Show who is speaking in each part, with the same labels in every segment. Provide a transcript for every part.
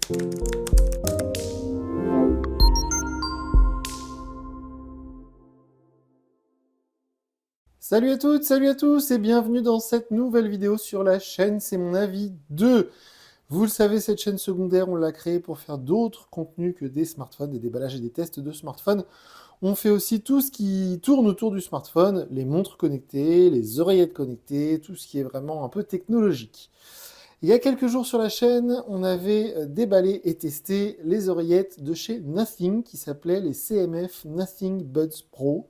Speaker 1: Salut à toutes, salut à tous et bienvenue dans cette nouvelle vidéo sur la chaîne C'est mon avis 2. Vous le savez, cette chaîne secondaire, on l'a créée pour faire d'autres contenus que des smartphones, des déballages et des tests de smartphones. On fait aussi tout ce qui tourne autour du smartphone, les montres connectées, les oreillettes connectées, tout ce qui est vraiment un peu technologique. Il y a quelques jours sur la chaîne, on avait déballé et testé les oreillettes de chez Nothing qui s'appelaient les CMF Nothing Buds Pro.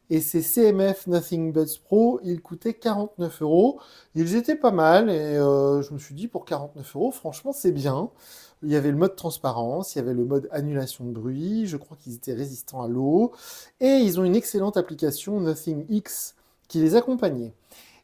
Speaker 1: Et ces CMF Nothing Buds Pro, ils coûtaient 49 euros. Ils étaient pas mal et je me suis dit pour 49 euros, franchement c'est bien. Il y avait le mode transparence, il y avait le mode annulation de bruit, je crois qu'ils étaient résistants à l'eau. Et ils ont une excellente application Nothing X qui les accompagnait.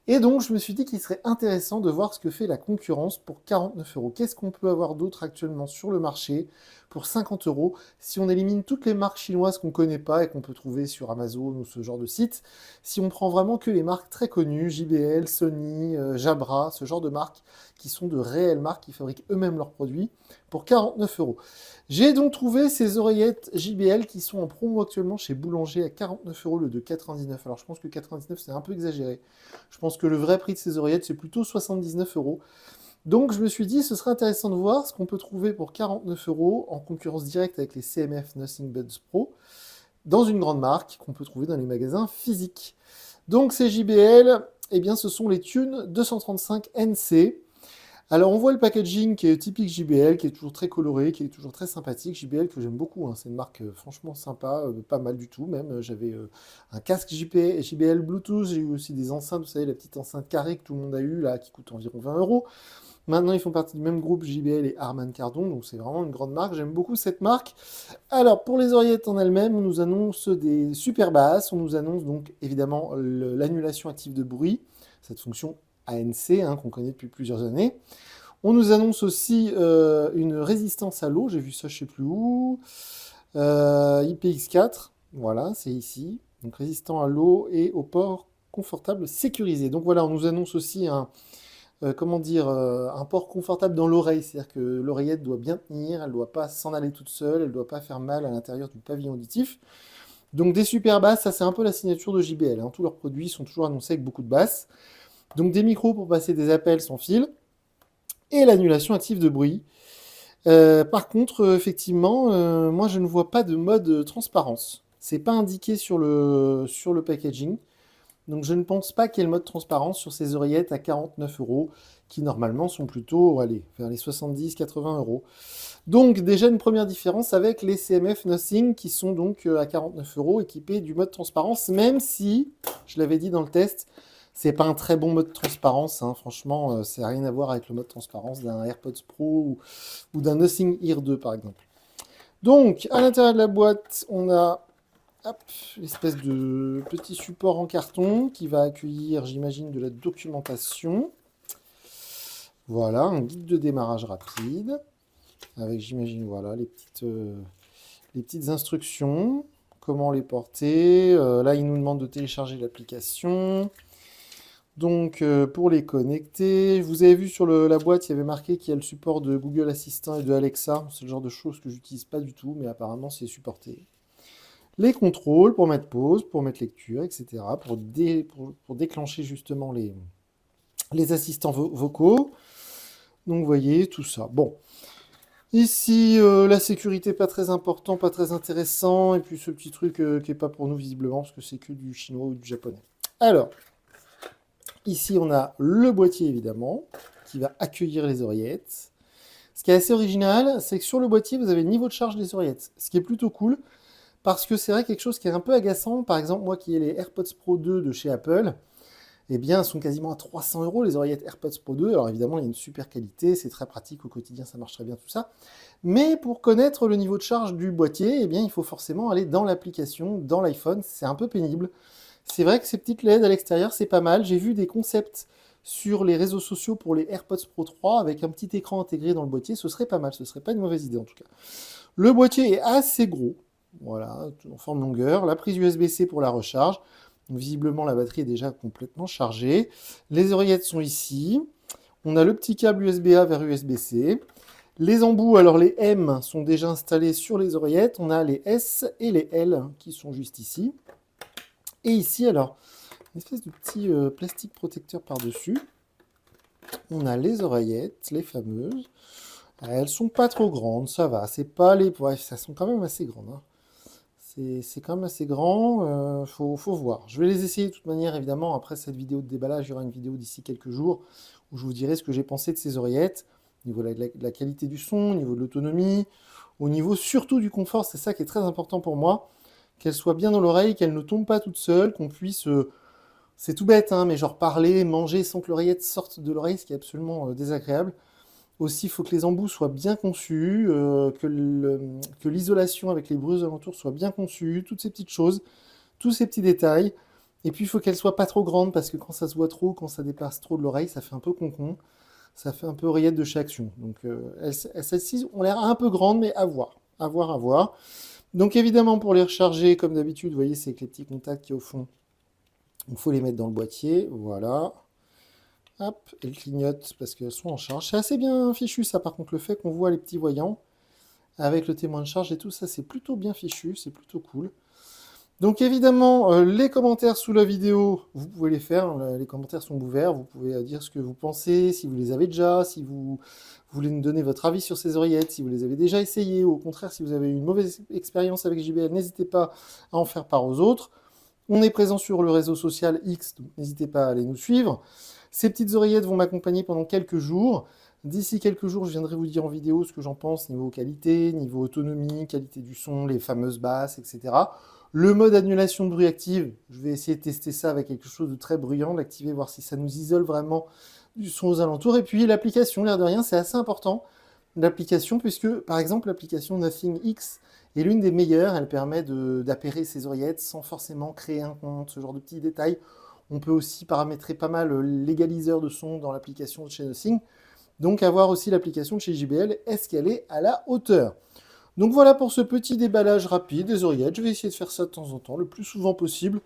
Speaker 1: Et donc, je me suis dit qu'il serait intéressant de voir ce que fait la concurrence pour 49 euros. Qu'est-ce qu'on peut avoir d'autre actuellement sur le marché pour 50 euros si on élimine toutes les marques chinoises qu'on ne connaît pas et qu'on peut trouver sur Amazon ou ce genre de site. Si on prend vraiment que les marques très connues, JBL, Sony, Jabra, ce genre de marques qui sont de réelles marques qui fabriquent eux-mêmes leurs produits pour 49 euros. J'ai donc trouvé ces oreillettes JBL qui sont en promo actuellement chez Boulanger à 49 euros le de 99. Alors je pense que 99 c'est un peu exagéré. Je pense que le vrai prix de ces oreillettes c'est plutôt 79 euros. Donc je me suis dit ce serait intéressant de voir ce qu'on peut trouver pour 49 euros en concurrence directe avec les CMF Nothing Buds Pro dans une grande marque qu'on peut trouver dans les magasins physiques. Donc ces JBL, eh bien ce sont les Tune 235 NC. Alors, on voit le packaging qui est typique JBL, qui est toujours très coloré, qui est toujours très sympathique. JBL que j'aime beaucoup, hein. C'est une marque franchement sympa, pas mal du tout même. J'avais un casque JBL Bluetooth, j'ai eu aussi des enceintes, vous savez, la petite enceinte carrée que tout le monde a eu là, qui coûte environ 20 euros. Maintenant, ils font partie du même groupe JBL et Harman Kardon, donc c'est vraiment une grande marque. J'aime beaucoup cette marque. Alors, pour les oreillettes en elles-mêmes, on nous annonce des super basses. On nous annonce donc évidemment l'annulation active de bruit, cette fonction ANC hein, qu'on connaît depuis plusieurs années. On nous annonce aussi une résistance à l'eau, j'ai vu ça je sais plus où. IPX4, voilà, c'est ici. Donc résistant à l'eau et au port confortable sécurisé. Donc voilà, on nous annonce aussi un port confortable dans l'oreille, c'est-à-dire que l'oreillette doit bien tenir, elle ne doit pas s'en aller toute seule, elle ne doit pas faire mal à l'intérieur du pavillon auditif. Donc des super basses, ça c'est un peu la signature de JBL, hein. Tous leurs produits sont toujours annoncés avec beaucoup de basses. Donc des micros pour passer des appels sans fil et l'annulation active de bruit. Par contre, effectivement, moi je ne vois pas de mode transparence. C'est pas indiqué sur le packaging. Donc je ne pense pas qu'il y ait le mode transparence sur ces oreillettes à 49 euros, qui normalement sont plutôt, allez, vers les 70-80 euros. Donc déjà une première différence avec les CMF Nothing, qui sont donc à 49 euros, équipés du mode transparence, même si, je l'avais dit dans le test, c'est pas un très bon mode transparence, hein. Franchement, ça n'a rien à voir avec le mode transparence d'un AirPods Pro ou d'un Nothing Ear 2 par exemple. Donc, à l'intérieur de la boîte, on a l'espèce de petit support en carton qui va accueillir, j'imagine, de la documentation. Voilà, un guide de démarrage rapide, avec, j'imagine, voilà, les petites instructions, comment les porter. Là, il nous demande de télécharger l'application. Donc, pour les connecter, vous avez vu sur la boîte, il y avait marqué qu'il y a le support de Google Assistant et de Alexa. C'est le genre de choses que j'utilise pas du tout, mais apparemment, c'est supporté. Les contrôles pour mettre pause, pour mettre lecture, etc. Pour déclencher justement les assistants vocaux. Donc, vous voyez, tout ça. Bon. Ici, la sécurité, pas très important, pas très intéressant. Et puis, ce petit truc qui n'est pas pour nous, visiblement, parce que c'est que du chinois ou du japonais. Alors, ici, on a le boîtier, évidemment, qui va accueillir les oreillettes. Ce qui est assez original, c'est que sur le boîtier, vous avez le niveau de charge des oreillettes. Ce qui est plutôt cool, parce que c'est vrai quelque chose qui est un peu agaçant. Par exemple, moi qui ai les AirPods Pro 2 de chez Apple, eh bien, elles sont quasiment à 300 euros, les oreillettes AirPods Pro 2. Alors évidemment, il y a une super qualité, c'est très pratique au quotidien, ça marche très bien, tout ça. Mais pour connaître le niveau de charge du boîtier, eh bien, il faut forcément aller dans l'application, dans l'iPhone. C'est un peu pénible. C'est vrai que ces petites LED à l'extérieur, c'est pas mal. J'ai vu des concepts sur les réseaux sociaux pour les AirPods Pro 3 avec un petit écran intégré dans le boîtier. Ce serait pas mal, ce serait pas une mauvaise idée en tout cas. Le boîtier est assez gros. Voilà, en forme longueur. La prise USB-C pour la recharge. Donc, visiblement, la batterie est déjà complètement chargée. Les oreillettes sont ici. On a le petit câble USB-A vers USB-C. Les embouts, alors les M sont déjà installés sur les oreillettes. On a les S et les L qui sont juste ici. Et ici, alors, une espèce de petit plastique protecteur par-dessus. On a les oreillettes, les fameuses. Elles sont pas trop grandes, ça va. C'est pas les... Ouais, ça sont quand même assez grandes. Hein. C'est quand même assez grand, faut voir. Je vais les essayer de toute manière, évidemment. Après cette vidéo de déballage, il y aura une vidéo d'ici quelques jours où je vous dirai ce que j'ai pensé de ces oreillettes, au niveau de la qualité du son, au niveau de l'autonomie, au niveau surtout du confort. C'est ça qui est très important pour moi, qu'elles soient bien dans l'oreille, qu'elles ne tombent pas toutes seules, qu'on puisse... c'est tout bête, hein, mais genre parler, manger sans que l'oreillette sorte de l'oreille, ce qui est absolument désagréable. Aussi, il faut que les embouts soient bien conçus, que l'isolation avec les bruits alentours soit bien conçue, toutes ces petites choses, tous ces petits détails. Et puis, il faut qu'elles soient pas trop grandes, parce que quand ça se voit trop, quand ça dépasse trop de l'oreille, ça fait un peu concon. Ça fait un peu oreillette de chez Action. Donc, celles-ci ont l'air un peu grandes, mais à voir. À voir, à voir. Donc, évidemment, pour les recharger, comme d'habitude, vous voyez, c'est avec les petits contacts qui, au fond, il faut les mettre dans le boîtier. Voilà. Hop, elles clignotent parce qu'elles sont en charge. C'est assez bien fichu ça par contre, le fait qu'on voit les petits voyants avec le témoin de charge et tout ça, c'est plutôt bien fichu, c'est plutôt cool. Donc évidemment, les commentaires sous la vidéo, vous pouvez les faire, les commentaires sont ouverts, vous pouvez dire ce que vous pensez, si vous les avez déjà, si vous voulez nous donner votre avis sur ces oreillettes, si vous les avez déjà essayées, ou au contraire, si vous avez eu une mauvaise expérience avec JBL, n'hésitez pas à en faire part aux autres. On est présent sur le réseau social X, donc n'hésitez pas à aller nous suivre. Ces petites oreillettes vont m'accompagner pendant quelques jours. D'ici quelques jours, je viendrai vous dire en vidéo ce que j'en pense niveau qualité, niveau autonomie, qualité du son, les fameuses basses, etc. Le mode annulation de bruit active, je vais essayer de tester ça avec quelque chose de très bruyant, l'activer, voir si ça nous isole vraiment du son aux alentours. Et puis l'application, l'air de rien, c'est assez important, l'application, puisque par exemple l'application Nothing X est l'une des meilleures. Elle permet d'appairer ses oreillettes sans forcément créer un compte, ce genre de petits détails. On peut aussi paramétrer pas mal l'égaliseur de son dans l'application de chez Nothing. Donc à voir aussi l'application de chez JBL, est-ce qu'elle est à la hauteur? Donc voilà pour ce petit déballage rapide des oreillettes. Je vais essayer de faire ça de temps en temps, le plus souvent possible,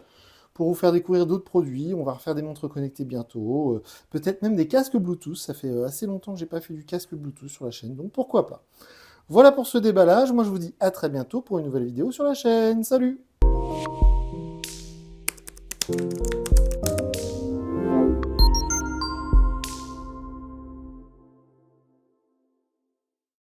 Speaker 1: pour vous faire découvrir d'autres produits. On va refaire des montres connectées bientôt, peut-être même des casques Bluetooth. Ça fait assez longtemps que j'ai pas fait du casque Bluetooth sur la chaîne, donc pourquoi pas. Voilà pour ce déballage. Moi je vous dis à très bientôt pour une nouvelle vidéo sur la chaîne. Salut!